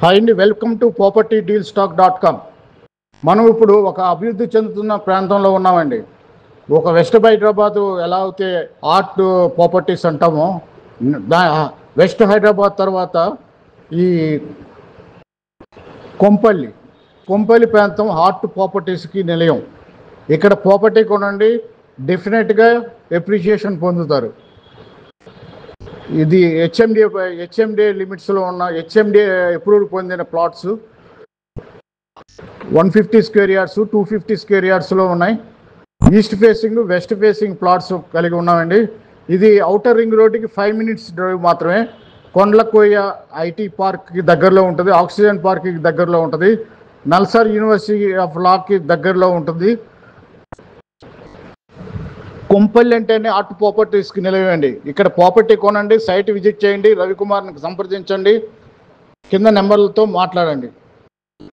Hi అండి, welcome to propertydealstock.com. మనం ఇప్పుడు ఒక అభివృద్ధి చెందుతున్న ప్రాంతంలో ఉన్నామండి. ఒక వెస్ట్ హైదరాబాద్ ఎలా అయితే ఆర్ట్ ప్రాపర్టీస్ అంటామో, వెస్ట్ హైదరాబాద్ తర్వాత ఈ కొంపల్లి ప్రాంతం ఆర్ట్ ప్రాపర్టీస్కి నిలయం. ఇక్కడ ప్రాపర్టీ కొనండి, డెఫినెట్గా ఎప్రిషియేషన్ పొందుతారు. ఇది హెచ్ఎండిఏ లిమిట్స్లో ఉన్న హెచ్ఎండిఏ అప్రూవల్ పొందిన ప్లాట్స్ 150 స్క్వేర్ యార్డ్స్ 250 స్క్వేర్ యార్డ్స్లో ఉన్నాయి. East facing west facing plots కలిగి ఉన్నామండి. ఇది ఔటర్ రింగ్ రోడ్డుకి 5 minutes డ్రైవ్ మాత్రమే. కొండలకోయ ఐటీ పార్క్కి దగ్గరలో ఉంటుంది, ఆక్సిజన్ పార్క్కి దగ్గరలో ఉంటుంది, నల్సార్ యూనివర్సిటీ ఆఫ్ లాకి దగ్గరలో ఉంటుంది. కొంపల్లి అంటేనే ఆర్ట్ ప్రాపర్టీస్కి నిలవండి. ఇక్కడ ప్రాపర్టీ కొనండి, సైట్ విజిట్ చేయండి, రవికుమార్ని సంప్రదించండి, కింద నెంబర్లతో మాట్లాడండి.